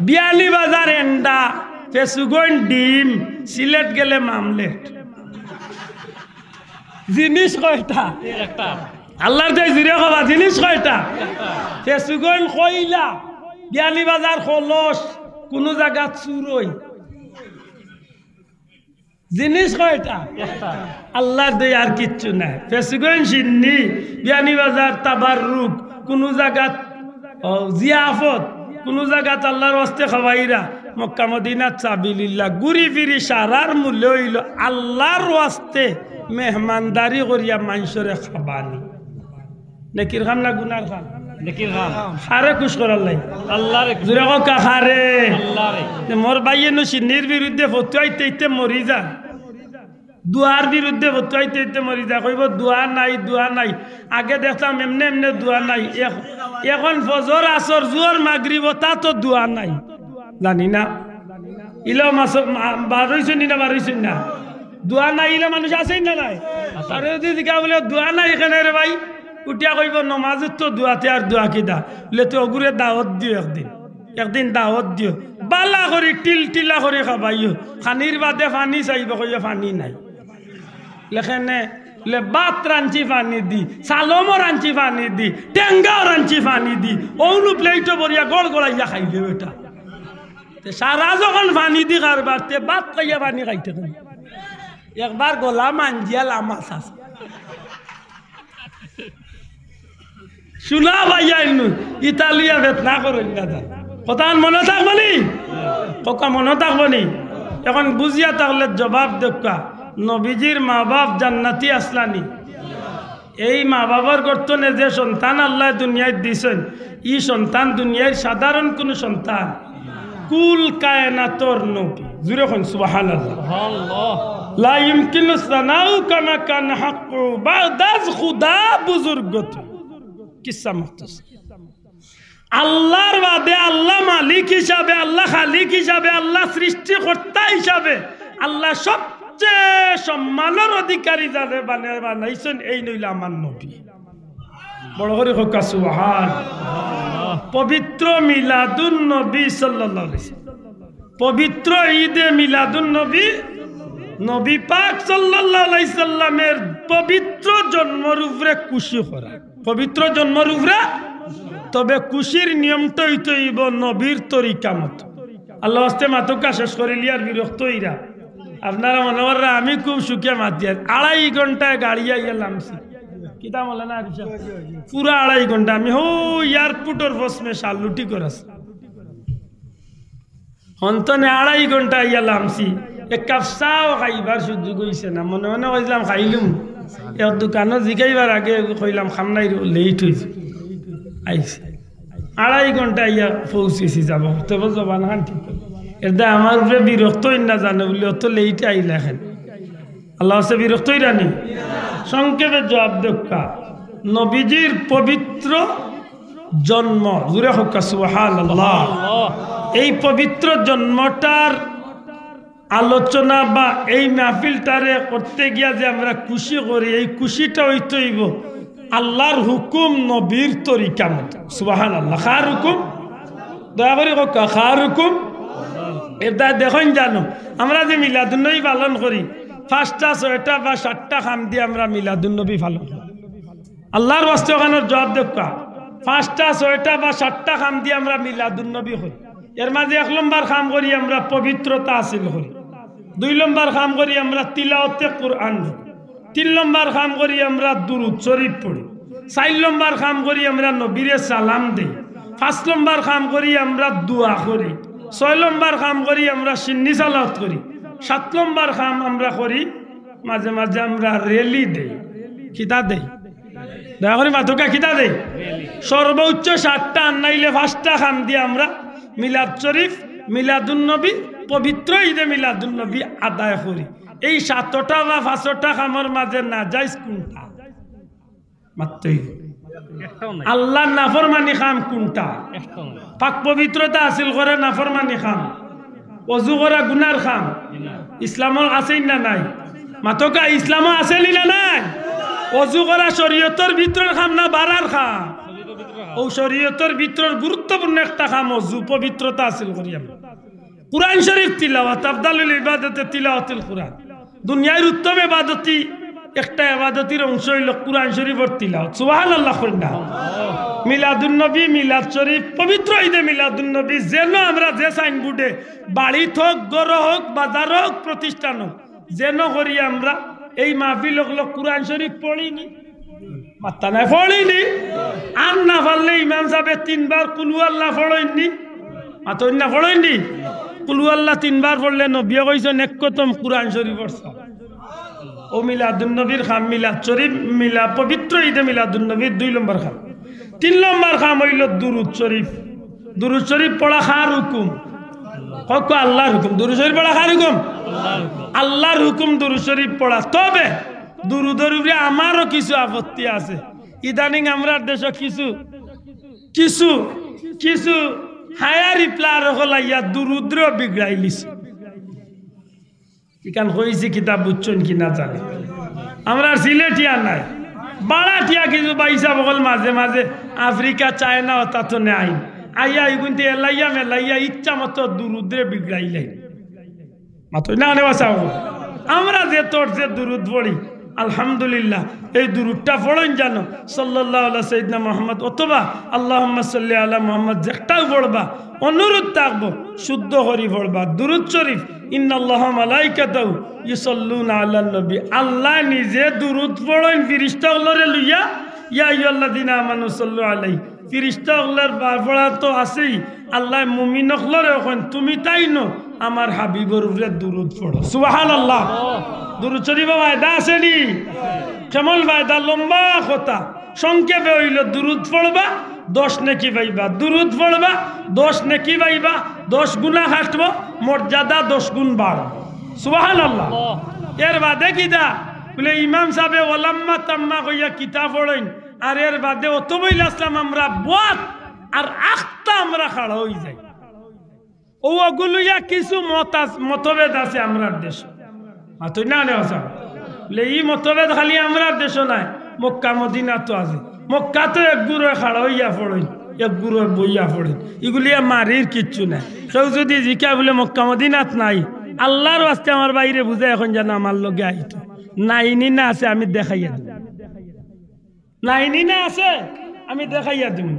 বিয়ালি বাজার এন্ডা ফেসুগন ডিম সিলেট গেলে মামলেট জিনিস কয়টা আল্লাহর যে জুড়ে কবা জিনিস কয়টা ফেসুগন কইলা বিয়ালি বাজার খলস কোন জায়গা চুরই জিনিস কয়টা আল্লাহর দই আর কিচ্ছু নাই ফেসুগন সিন্নি বিয়ানি বাজার তাবাররুক কোন জায়গাত জিয়াফত কোন জায়গাত আল্লাহর ওয়াস্তে খাওয়াইরা মক্কা মদিনাত সাবিলিল্লাহ ঘুরি ফিরি সারার মূল্য হইল আল্লাহর ওয়াস্তে মেহমানদারি করিয়া মানুষরে খাবানি নেকির খাম না গুনার খাম নেকির খাম খারে খুশ করার লাই আল্লাহ রে জুরে কা খারে আল্লাহ রে মোর ভাইয়ে নো সিন্নির বিরুদ্ধে ফতুয়াইতে ইতে মরি যা দুয়ার বিরুদ্ধে ফতুয়াইতে মরি যা কইব দুয়া নাই আগে দেখতাম এমনে এমনে দুয়া নাই এখন ফজর আসর জোর মাগরিব তা তো দুয়া নাই জানি না ইলো মাস বারইছেন না বারইছেন না দুয়া নাই ইলে মানুষ আছেন না নাই আর যদি কা বলে দুয়া নাই এখানে রে ভাই উঠিয়া কইব নমাজত তো দুয়াতে আর দুয়া কিদা বলে তো ওগুরে দাওয়াত দিও একদিন দাওয়াত দিও বালা করে টিলা করে খাবাইও খানির বাদে পানি চাইব কইয়া পানি নাই লেখেনে লে বাত রাঞ্চি পানি দি সালমো রাঞ্চি পানি দি টেঙ্গাও রাঞ্চি পানি দি অউনু প্লেটো বরিয়া গড় গড়াইয়া খাইলে এটা সারা যখন পানি দি কারবার তে বাত খাইয়া পানি খাইতে একবার গলা মাঞ্জিয়া লামা চাষ শুনা ভাইয়া ইতালিয়া বেতনা করেন দাদা কথা মনে থাকবনি কথা মনে থাকবনি এখন বুঝিয়া থাকলে জবাব দেখা নবীজির মা বাপ জান্নাতি আসলানি এই মা বাবার গর্তনে যে সন্তান আল্লাহ দুনিয়ায় দিছেন ই সন্তান দুনিয়ার সাধারণ কোন সন্তান কুল কায়নাতর নবী জুরে কোন সুবহানাল্লাহ সুবহানাল্লাহ লা ইমকিনু সানাউ কামা কান হাক্কু বাদাজ খুদা বুজুর্গত কিসা মুখতাসর আল্লাহর বাদে আল্লাহ মালিক হিসাবে, আল্লাহ খালিক হিসাবে, আল্লাহ সৃষ্টিকর্তা হিসাবে আল্লাহ সবচেয়ে সম্মানের অধিকারী যারা বানাইছেন এই নইল আমার নবী। বড় করে হোক সুবহানাল্লাহ। পবিত্র মিলাদুন নবী সাল্লাল্লাহু আলাইহি ওয়াসাল্লাম, পবিত্র ঈদে মিলাদুন নবী, নবী পাক সাল্লাল্লাহু আলাইহি সাল্লামের পবিত্র জন্মের উপরে খুশি করা, পবিত্র জন্মের উপরে। তবে খুশির নিয়মটা হইব নবীর তরিকা মতো। আল্লাহ আস্তে মাতুকা শেষ করিলি আর বিরক্ত হইরা আপনারা মনে করেন আমি খুব সুখে মাতি, 2.5 ঘন্টায় গাড়ি আইয়া নামছি, কিতা বলে না পুরা 2.5 ঘন্টা আমি এয়ারপোর্টের ফসমে শালুটি করেছি, হন্তনে 2.5 ঘন্টা আইয়া নামছি। এক কাপ চাও খাইবার সুযোগ হয়েছে না, মনে মনে কইলাম খাইলুম, এর দোকানও জিকাইবার আগে কইলাম খাম নাই, লেট হয়েছে। আইসি 2.5 ঘন্টা ইয়া পৌঁছেছি যাব, তবে জবান খান ঠিক এটা আমার উপরে বিরক্ত না জানে বলে অত লেইটে আইলা খান আল্লাহ হচ্ছে বিরক্তই রানি। সংক্ষেপে জবাব দেখা, নবীজির পবিত্র জন্ম, জুড়ে হোক সুবহানাল্লাহ, এই পবিত্র জন্মটার আলোচনা বা এই মাহফিলটারে করতে গিয়া যে আমরা খুশি করি, এই খুশিটা হইতে হইব আল্লাহর হুকুম নবীর তরিকা মতো। সুবহানাল্লাহ। খার হুকুম, দয়া করে খার হুকুম। এটা দেখুন জানো, আমরা যে মিলাদুন্নবী পালন করি 5টা 6টা বা 7টা খাম দিয়ে আমরা মিলাদুন্নবী পালন করি। আল্লাহর বাস্তে ওখানের জবাব দেখা, 5টা 6টা বা 7টা খাম দিয়ে আমরা মিলাদুন্নবী করি। এর মাঝে 1 নম্বর খাম করি আমরা পবিত্রতা হাসিল করি, 2 নম্বর খাম করি আমরা তিলাওয়াতে কুরআন পড়ি, 3 নম্বর খাম করি আমরা দুরূদ শরীফ পড়ি, 4 নম্বর খাম করি আমরা নবীরে সালাম দেই, 5 নম্বর খাম করি আমরা দোয়া করি, 6 নম্বর খাম করি আমরা সিন্নি সালাত করি, 7 নম্বর খাম আমরা করি মাঝে মাঝে আমরা রেলি দেই। খিতা দেই, দয়া করে মাথুকা খিতা দেই। সর্বোচ্চ 7টা আনাইলে 5টা খাম দিয়ে আমরা মিলাদ শরীফ, মিলাদুন্নবী, পবিত্র ঈদে মিলাদুন্নবী আদায় করি। এই 7টা বা 5টা খামের মাঝে না যাইজ কোনটা? মাত্রই আল্লাহ নাফরমানি খাম কোনটা? পাক পবিত্রতা হাসিল করে নাফরমানি খাম, ওযু করা গুনার খাম। ইসলামও আছে না নাই? মাতকা ইসলামও আছে না নাই? ওযু করা শরীয়তের ভিতরের খাম না বাড়ার খাম? ও শরীয়তের ভিতরের গুরুত্বপূর্ণ একটা খাম ওযু, পবিত্রতা হাসিল করি আমরা। কুরআন শরীফ তিলাওয়াত, আফদালুল ইবাদতে তিলাওয়াতুল কুরআন। দুনিয়ার উত্তম ইবাদতি একটা ইবাদতির অংশ হইল কুরআন শরীফের তিলাওয়াত। সুবহানাল্লাহ। মিলাদুন্নবী, মিলাদ শরীফ, পবিত্র ঈদে মিলাদুন্নবী যেন আমরা যে সাইনবোর্ডে বাড়িত হোক, গড় হোক, বাজার হোক, প্রতিষ্ঠান হোক, যেন করি আমরা এই মাহফিল হলো কুরআন শরীফ পড়িনি, মাত্তা নাই পড়িনি। আর না পারলে ইমাম সাহেব 3 বার কুল আল্লাহ পড়েননি, মাতন না পড়েননি। কুল আল্লাহ 3 বার পড়লে নবী কইছেন একতম কুরআন শরীফ পড়ছে। ও মিলাদুন্নবীর খাম, মিলাদ শরীফ, পবিত্র ঈদে মিলাদুন্নবীর 2 নম্বর খাম। 3 নম্বর খাম হইল দুরূদ শরীফ। দুরূদ শরীফ পড়া খার হুকুম? কক আল্লাহর হুকুম। দুরূদ শরীফ পড়া খার হুকুম? আল্লাহর হুকুম দুরূদ শরীফ পড়া। তবে দুরূদের উপরে আমারও কিছু আপত্তি আছে। ইদানিং আমরা দেশ কিছু কিছু কিছু হায়ারি প্লার হলাইয়া দুরূদ্র বিগড়াইলিছে। ইকান হয়েছে কিতাব বুঝছেন কি না জানি। আমরা সিলেটিয়া নাই, বাড়াটিয়া কিছু বাইসা বকল মাঝে মাঝে আফ্রিকা, চায়না ওটা তো নেই। আইয়া কিন্তু এলাইয়া মেলাইয়া ইচ্ছা মতো দুরুদ্রে বিগড়াইলাই মাত্র না নেওয়া চাও। আমরা যে তোর যে দুরুদ পড়ি আলহামদুলিল্লাহ, এই দুরুদটা পড়েন জানো সাল্লাল্লাহু আলা সাইয়্যিদিনা মুহাম্মদ অথবা আল্লাহুম্মা সাল্লি আলা মুহাম্মদ, যেটাও পড়বা অনুরোধ থাকবো শুদ্ধ করি পড়বা দুরুদ শরীফ। ইন্নাল্লাহা মালাইকাতাহু ইউসাল্লুনা আলান নবী, আল্লাহ নিজে দুরুদ পড়েন ফেরেশতাগুলোরে লইয়া। ইয়া আইয়ুহাল্লাযিনা আমানু সাল্লু আলাইহি, ফেরেশতাগুলোর পড়া তো আছেই, আল্লাহ মুমিনগুলোরে এখন তুমি তাই নো আমার হাবিবের উপরে দুরুদ পড়ো। সুবহানাল্লাহ। দুরুদ শরীফ ওয়াদা আছে নি? কেমন ওয়াদা? লম্বা কথা। সংক্ষেপে হইল দুরুদ পড়বা 10 নেকি পাইবা, দুরুদ পড়বা 10 নেকি পাইবা, 10 গুনাহ কাটবো, মর্যাদা 10 গুণ বাড়বে। সুবহানাল্লাহ। এর বাদে কিতা বলে ইমাম সাহেব ওলাম্মা তাম্মা কইয়া কিতাব পড়েন, আর এর বাদে অত বইলা আসলাম আমরা বাত আর আখতা আমরা খাড়া হয়ে যাই। ওগুলো কিছু মতভেদ আছে আমরার দেশ, মাতুই না এই মতভেদ খালি আমরার দেশ নাই, মক্কা মদিনা তো আছে। মক্কা তো এক গুরু খাড়া হইয়া পড়েন, এক গুরু বইয়া পড়েন, এগুলিয়া মারির কিচ্ছু নাই। কেউ যদি জিকা বলে মক্কা মদিনাত নাই, আল্লাহর আস্তে আমার বাইরে বুঝে এখন যেন আমার লগে আইতো নাইনি না আছে আমি দেখাইয়া দিব, নাইনি না আছে আমি দেখাইয়া দিব।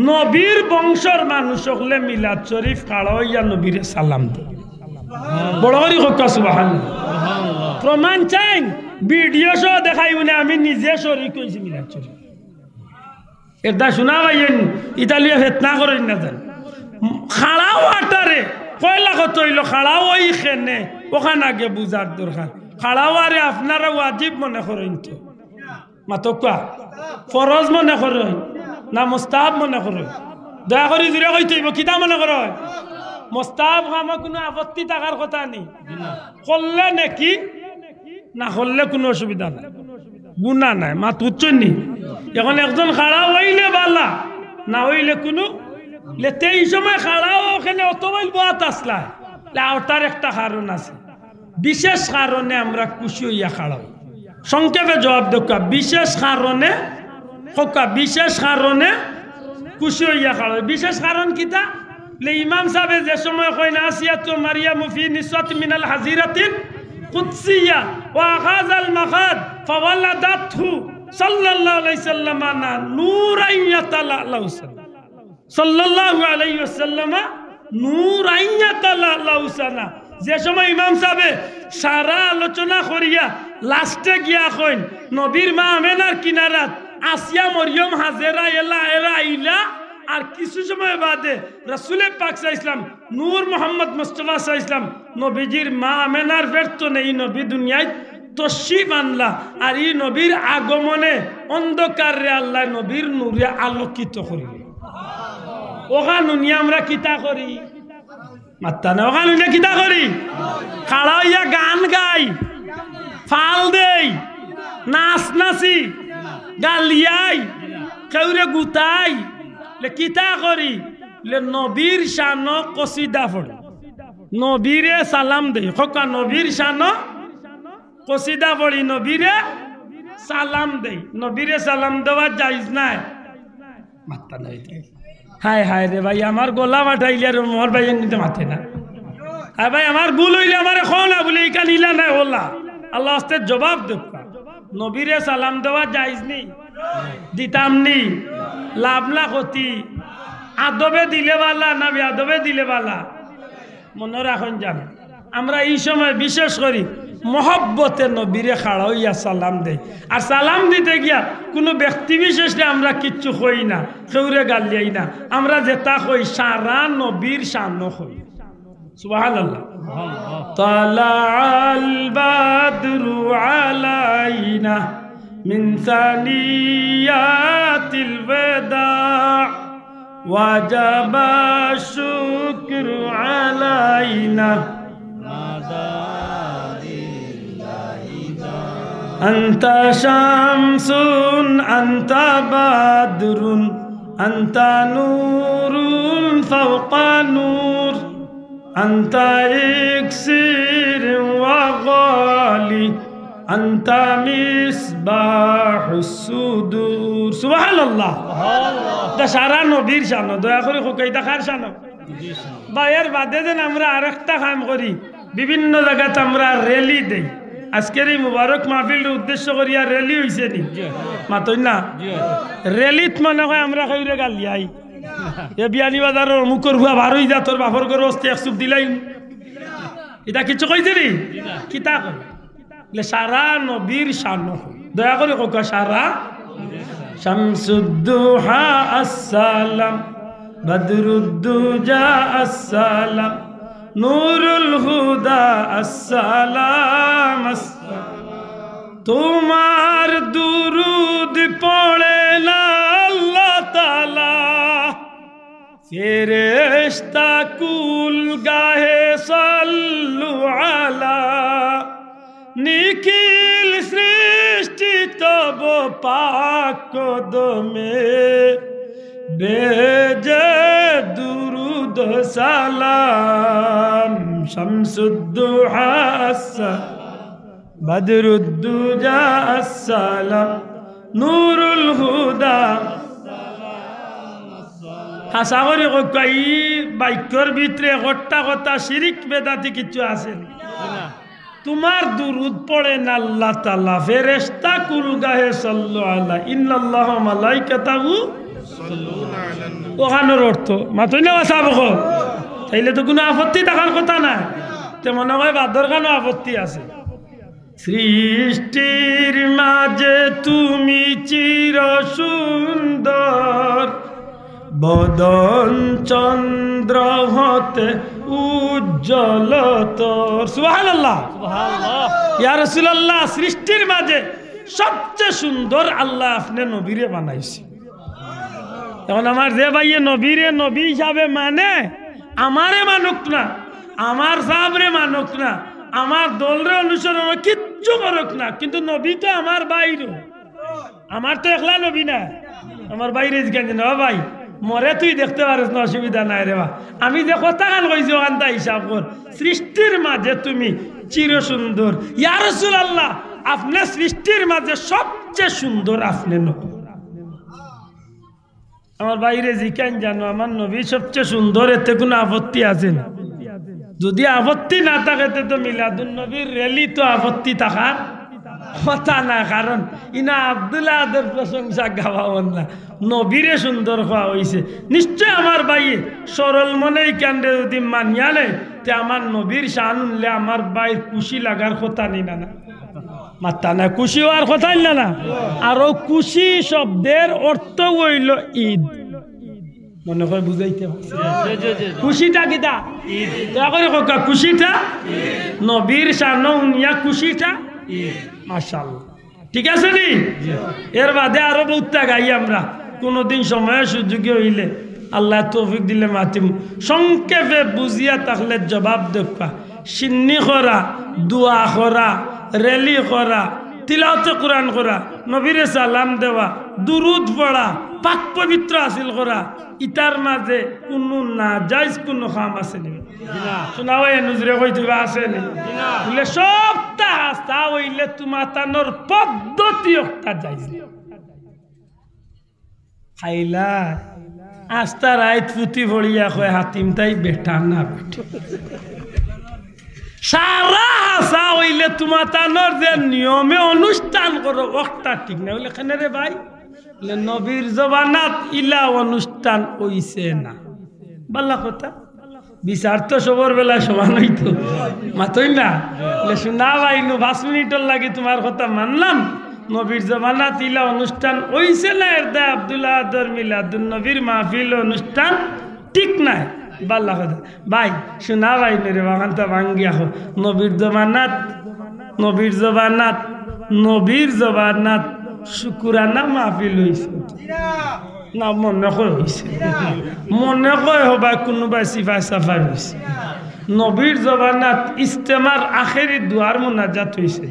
নবীর বংশর মানুষ হলে মিলাদ শরীফ খাড়া হইয়া নবীরে সালাম দেয়। বড় করি হকা সুবহানাল্লাহ। প্রমাণ চাই ভিডিও সহ দেখাই মানে আমি নিজে শরীক হয়েছি মিলাদ শরীফ। এটা শোনা পাইয়েন ইতালিয়া ফেতনা করেন না জান। খাড়াও আটারে কয়লা কত হইল খাড়াও ওই খেনে ওখানে আগে বুঝার দরকার। খাড়াও আরে আপনারা ওয়াজিব মনে করেন তো মাতকা ফরজ মনে করেন না মুস্তাহাব মনে করেন? দয়া করে জুড়ে কইতে হইব কিতা মনে করেন? মুস্তাহাব আমার কোনো আপত্তি থাকার কথা নেই, করলে নাকি না করলে কোনো অসুবিধা নাই, গুণা নাই, মা তুচ্ছন নি। এখন একজন খাড়া হইলে বালা না হইলে কোনো লেতে এই সময় খাড়াও ওখানে অতবাইল বাত আসলা ওটার একটা কারণ আছে। বিশেষ কারণে আমরা খুশি হইয়া খাড়াও। সংক্ষেপে জবাব দেখা, বিশেষ কারণে হকা, বিশেষ কারণে খুশি হইয়া খাড়াও। বিশেষ কারণ কিতা? ইমাম সাহেব যে সময় কয় না আসিয়াতু মারিয়ামু ফি নিসাত মিনাল হাজিরাতিন কুদসিয়া ওয়া আখাযাল মাখাদ ফাওয়ালাদাতহু সাল্লাল্লাহু আলাইহি সাল্লাম নূরাইয়াতালা সাল্লাল্লাহু আলাইহি ওয়াসাল্লাম নূরাইয়াতালা লাউসানা। যে সময় ইমাম সাহেব সারা আলোচনা করিয়া লাস্টে গিয়া কইন নবীর মা আমেনার কিনারাত আসিয়া মরিয়ম হাজেরা এরা আইলা। আর কিছু সময় বাদে রাসূলে পাক সাল্লাল্লাহু আলাইহি ওয়াসাল্লাম নূর মুহাম্মদ মুস্তাফা সাল্লাল্লাহু আলাইহি ওয়াসাল্লাম নবীজির মা আমেনার ব্যর্থ নেই নবী দুনিয়ায় তশরিফ আনলা। আর এই নবীর আগমনে অন্ধকারে আল্লাহ নবীর নূরে আলোকিত করিল। ওখানে আমরা কিতা করি মাত্তা না, ওখানে কিতা করি খাড়া হইয়া গান গাই, ফাল দেই, নাচ নাচি, গালিয়াই, কেউরে গুতাই, কিতা করি নবীর শান কসিদা পড়ি, নবীরে সালাম দেই। হকা নবীর শান কসিদা পড়ি, নবীরে সালাম দেই। নবীরে সালাম দেওয়া জায়েজ নাই, মাত্তা নাই। হায় হায় রে ভাই, আমার গলা বাটাইলে আর মোর ভাই নিতে মাথে না। হ্যাঁ ভাই, আমার ভুল হইলে আমার এখন না বলে এই কানিলা নাই ওলা আল্লাহ আস্তে জবাব দেব। নবীরে সালাম দেওয়া জায়েজ নেই, দিতাম নি, লাভ না ক্ষতি। আদবে দিলে বালা না বেআদবে দিলে বালা মনে রাখুন। জান আমরা এই সময় বিশেষ করি মহব্বতে নবীরে খাড়া হইয়া সালাম দেই। আর সালাম দিতে গিয়া কোনো ব্যক্তি বিশেষে আমরা কিচ্ছু কই না, কেউরে গালিয়াই না। আমরা যেটা কই সারা নবীর শান কই। সুবহানাল্লাহ। তালাআল বাদরু আলাইনা মিন সানিয়াতিল ওয়াদা ওয়াজাবা শুকরু আলাইনা আনতা শামসুন আনতা বাদরুন আনতা নূরুন ফাওকা নূর আনতা ইকসির ওয়া গালি আনতা মিসবাহুস সুদূর। সুবহানাল্লাহ। তা সারা নবীর শান, দয়া করে কইতা কার শান? বাইয়ের বাদে যেন আমরা আরেকটা কাম করি, বিভিন্ন জায়গাতে আমরা র্যালি দেই। আজকের এই মুবারক মাহফিলের উদ্দেশ্য করিয়া র্যালি হয়েছে নি মাতই না? র্যালিত মনে হয় আমরা কইরে গালিয়াই এ বিয়ানি বাজারের অমুকর হুয়া বার হয়ে যা তোর বাপর করে অস্তি এক চুপ দিলাই, এটা কিছু কইছে নি? কিতা কই সারা নবীর শান, দয়া করে কোকা সারা। শামসুদ্দুহা আসসালাম বদরুদ্দুজা আসসালাম নূরুল হুদা আসসালাম। তোমার দুরুদ পড়ে না আল্লাহ তাআলা, ফেরেশতা কুল গাহে সাল্লু আলা। নিখিল সৃষ্টি তব পাক কদমে বেজে সালাম শামসুদ্দুহা বদরুদ্দুজা আসসালাম নূরুল হুদা হাসা করে কই বাক্যর ভিতরে হট্টা কথা শিরিক বেদাতি কিছু আছে তোমার দুরুদ পড়েন আল্লাহ তাআলা ফেরেশতা কুল গাহে সাল্লু আলা ইন্নাল্লাহ মালাইকাতাহু সাল্লুনা আলান ওখানের অর্থ মাতই না সাবক তাইলে তো কোনো আপত্তি থাকার কথা না তে মনে হয় বাদর গানো আপত্তি আছে সৃষ্টির মাঝে তুমি চির সুন্দর বদন চন্দ্র হতে উজ্জ্বল তোর সুবহানাল্লাহ সুবহানাল্লাহ ইয়া রাসূলুল্লাহ সৃষ্টির মাঝে সবচেয়ে সুন্দর আল্লাহ আপনি নবীরে বানাইছে এখন আমার যে ভাইয়ে নবীরে নবী হিসাবে মানে আমারে মানুক না আমার সাহাবরে মানুক না আমার দলরে অনুসরণ কিচ্ছু করুক না কিন্তু নবী তো আমার বাইরে আমার তো একলা নবী না আমার বাইরে জিজ্ঞাসা না ভাই মরে তুই দেখতে পারিস না অসুবিধা নাই রে বা আমি যে কথা গান কইছি ওখানটা হিসাব কর সৃষ্টির মাঝে তুমি চির সুন্দর ইয়া রাসূলুল্লাহ আপনি সৃষ্টির মাঝে সবচেয়ে সুন্দর আপনি নবী আমার বাইরে জিজ্ঞাসা জানো আমার নবী সবচেয়ে সুন্দর এতে কোনো আপত্তি আছে না যদি আপত্তি না থাকে তো মিলাদুন নবীর র্যালি তো আপত্তি থাকার কথা না কারণ ইনা আব্দুল্লাহ আদের প্রশংসা গাওয়ান না নবীরে সুন্দর হওয়া হয়েছে নিশ্চয় আমার ভাইয়ে সরল মনেই কান্দে যদি মানিয়া নেই তে আমার নবীর শান উনলে আমার ভাইয়ের খুশি লাগার কথা নি না মাত্তা না খুশি হওয়ার কথা না না আরো খুশি শব্দের অর্থ হইল ঈদ মনে হয় বুঝাইতে খুশিটা কিটা খুশিটা নবীর শান উনিয়া খুশিটা মাশাআল্লাহ ঠিক আছে নি এর বাদে আরো বহুত গাই আমরা কোনদিন সময় সুযোগ হইলে আল্লাহ তৌফিক দিলে মাতিম সংক্ষেপে বুঝিয়া থাকলে জবাব দেখবা সিন্নি করা দোয়া করা রেলি করা তিলাওয়াতে কোরআন করা নবীরে সালাম দেওয়া দুরুদ পড়া পাক পবিত্র হাসিল করা ইতার মাঝে কোনো না জায়েজ কোনো কাম আছে নি শোনাও এ নজরে কইতে আছে নি বলে সবটা আস্থা হইলে তোমার তানোর পদ্ধতি একটা জায়েজ খাইলা আস্থা রাইত ফুটি ভরিয়া কয় হাতিম তাই বেটা না বেটা সারা হাসা হইলে তোমার তানোর যে নিয়মে অনুষ্ঠান করো ওটা ঠিক না বলে কেন রে ভাই নবীর জবানাত ইলা অনুষ্ঠান হইছে না বাল্লা কথা বিচার তো সবর বেলা সমান হইতো মাতই না শোনা ভাই 5 মিনিটের লাগে তোমার কথা মানলাম নবীর জবানাত ইলা অনুষ্ঠান হইছে না এর দা আব্দুল্লাহ আদর মিলাদুন নবীর মাহফিল অনুষ্ঠান ঠিক নাই বাল্লা কথা ভাই শোনা ভাই রে বাগানটা ভাঙ্গিয়া হো নবীর জবানাত শুকুরানা মাহফিল হইছে না মনে কয় হইছে মনে কয় হবা কোনোবাই সিফাই সাফাই হইছে নবীর জবানাত ইস্তেমার আখেরি দুয়ার মুনাজাত হইছে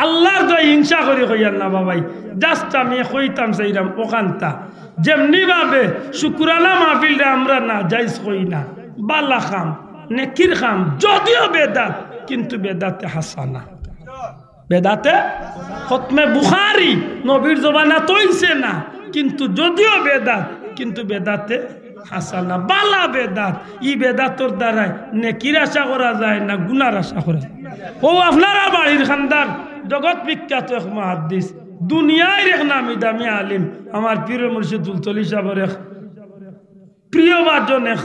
আল্লাহর দয় হিংসা করি কইয়ার না বাবাই জাস্ট আমি কইতাম চাইরাম ওখানটা যেমনি ভাবে শুকুরানা মাহফিলটা আমরা না জায়েজ কই না বালা খাম নেকির খাম যদিও বেদাত কিন্তু বেদাতে হাসানা বেদাতে খতমে বুখারী নবীর জবানাত হইছে না কিন্তু যদিও বেদাত কিন্তু বেদাতে হাসানা বালা বেদাত ই বেদাতর দ্বারাই নেকির আশা করা যায় না গুনার আশা করা যায় ও আপনারা বাড়ির খানদার জগৎ বিখ্যাত এক মুহাদ্দিস দুনিয়ার এক নামি দামি আলিম আমার পীর মুর্শিদ তুলতলি সাহেবের এক প্রিয় বাজন এক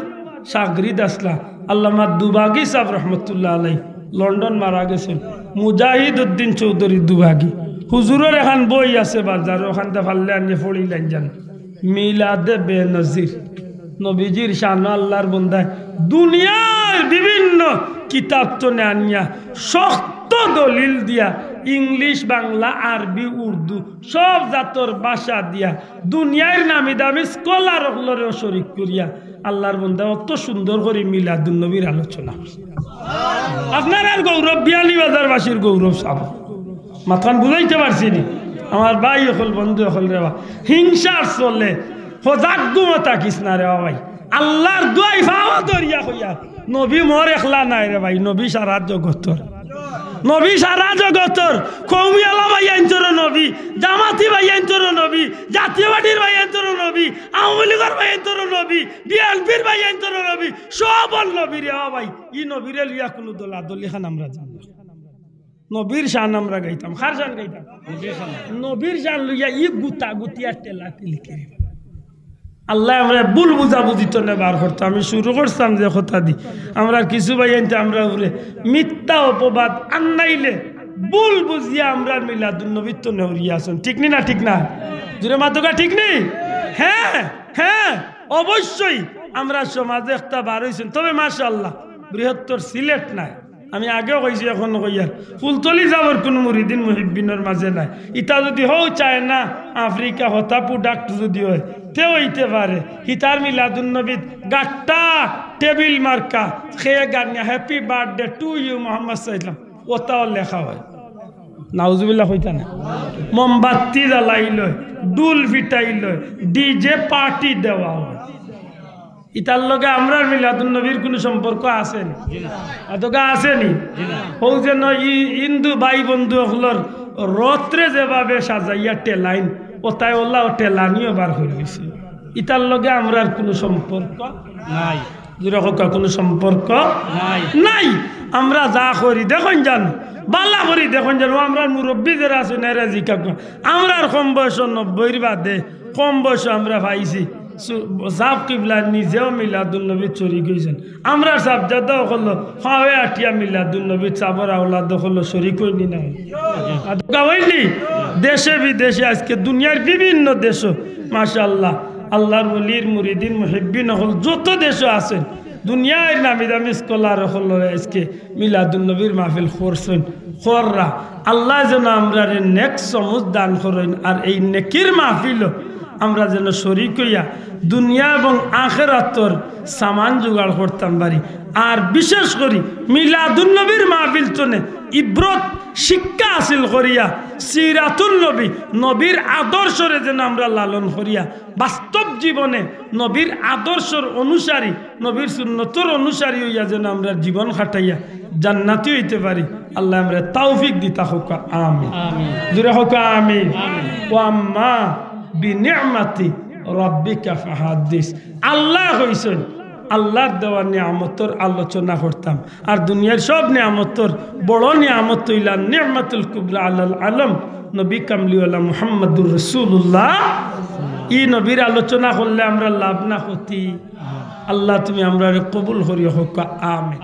শাগরিদ আসলা আল্লামা দুবাগী সাহেব রহমতুল্লাহ আলাই লন্ডন মারা গেছেন মুজাহিদ উদ্দিন চৌধুরী দুবাগী হুজুরের এখন বই আছে বাজার ওখানটা ফাললে আনিয়ে পড়িলেন যান মিলাদে বেনজির নবীজির শান আল্লাহর বন্দায় দুনিয়ার বিভিন্ন কিতাব তো আনিয়া শক্ত দলিল দিয়া ইংলিশ বাংলা আরবি উর্দু সব জাতর ভাষা দিয়া দুনিয়ার নামি দামি স্কলার হলরেও শরিক করিয়া আল্লাহর বন্দা অত সুন্দর করে মিলাদুন নবীর আলোচনা আপনার আর গৌরব বিয়ানীবাজারবাসীর গৌরব সাব মাথান বুঝাইতে পারছি নি আমার ভাই হল বন্ধু হল রেবা হিংসার চলে হজাগ্গুম থাকিস না রে ভাই আল্লাহর দুয়াই ফাওয়া দরিয়া হইয়া নবী মোর একলা নাই রে ভাই নবী সারা জগতর নবী সারা জগতর কৌমিয়ালা ভাইয়ান্তর নবী জামাতি ভাইয়ান্তর নবী জাতীয় পার্টির ভাইয়ান্তর নবী আওয়ামী লীগের ভাইয়ান্তর নবী বিএনপির ভাইয়ান্তর নবী সবল নবী রে ভাই ই নবীরে লিয়া কোনো দলা দলিখান আমরা জানি নবীর শান আমরা গাইতাম কার শান গাইতাম নবীর শান লইয়া ই গুতা গুতিয়া টেলা লিখে আল্লাহ আমরা ভুল বুঝাবুঝি তো নেবার করতো আমি শুরু করতাম যে কথা দি আমরা কিছু ভাই আনতে আমরা উপরে মিথ্যা অপবাদ আন্নাইলে ভুল বুঝিয়া আমরা মিলাদুন নবী তো নেহরিয়া আছেন ঠিক নি না ঠিক না জুড়ে মাতকা ঠিক নেই হ্যাঁ হ্যাঁ অবশ্যই আমরা সমাজে একটা বার হয়েছেন তবে মাশাআল্লাহ বৃহত্তর সিলেট নাই আমি আগেও কইছি এখন কইয়ার ফুলতলি যাবার কোনো মুরিদিন মুহিব্বিনের মাঝে নাই ইটা যদি হও চায় না আফ্রিকা হতা প্রোডাক্ট যদি হয় তেও হইতে পারে হিতার মিলাদুন নবীত গাট্টা টেবিল মার্কা খেয়ে গানিয়া happy birthday to you Mohammad Salam ওটাও লেখা হয় নাউজুবিল্লাহ হইতা না মোমবাতি জ্বালাইল ডুল ফিটাইল ডিজে পার্টি দেওয়া হয় ইতার লগে আমরার মিলাদুন নবীর কোনো সম্পর্ক আছে নি আদকা আছে নি হৌ যেন হিন্দু ভাই বন্ধু হলর রত্রে যেভাবে সাজাইয়া টেলাইন ওটাই ওল্লা ও টেলানিও বার হয়ে গেছে ইতার লগে আমরার কোনো সম্পর্ক নাই যেরকম কোনো সম্পর্ক নাই নাই আমরা যা করি দেখুন জানো বালা করি দেখুন জানো আমরা মুরব্বী যারা আছে নেরা জিকা আমরার কম বয়স 90-এর বাদে কম বয়স আমরা পাইছি সাব কিবলা নিজেও মিলাদুন নবী চুরি গেছেন আমরা সাব যাদা হলো হাওয়ে আটিয়া মিলাদুন নবী চাবর আওলাদ হলো শরীক হইনি না আদকা হইনি দেশে বিদেশে আজকে দুনিয়ার বিভিন্ন দেশ মাশাআল্লাহ আল্লাহর ওলির মুরিদিন মুহিব্বিন হল যত দেশ আছেন দুনিয়ার নামি দামি স্কলার হল আজকে মিলাদুন নবীর মাহফিল করছেন খররা আল্লাহ যেন আমরা নেক্সট সমুজ দান করেন আর এই নেকির মাহফিল আমরা যেন শরীক হইয়া দুনিয়া এবং আখিরাতর সামান জোগাড় করতাম পারি আর বিশেষ করে মিলাদুন নবীর মাহফিল চনে ইব্রত শিক্ষা হাসিল করিয়া সিরাতুল নবী নবীর আদর্শরে যেন আমরা লালন করিয়া বাস্তব জীবনে নবীর আদর্শর অনুসারী নবীর সুন্নতর অনুসারী হইয়া যেন আমরা জীবন খাটাইয়া জান্নাতি হইতে পারি আল্লাহ আমরা তৌফিক দিতা হোক আমিন জুরে হোক আমিন ওয়া আম্মা বিনিয়ামতি রব্বিকা ফাহাদ্দিস আল্লাহ হইছেন আল্লাহর দেওয়া নিয়ামতর আলোচনা করতাম আর দুনিয়ার সব নিয়ামতর বড় নিয়ামত হইলা নিয়ামতুল কুবরা আলাল আলম নবী কামলিওয়ালা মুহাম্মদুর রাসূলুল্লাহ ই নবীর আলোচনা করলে আমরা লাভ না হতি আল্লাহ তুমি আমরা কবুল করিও হোক আমিন।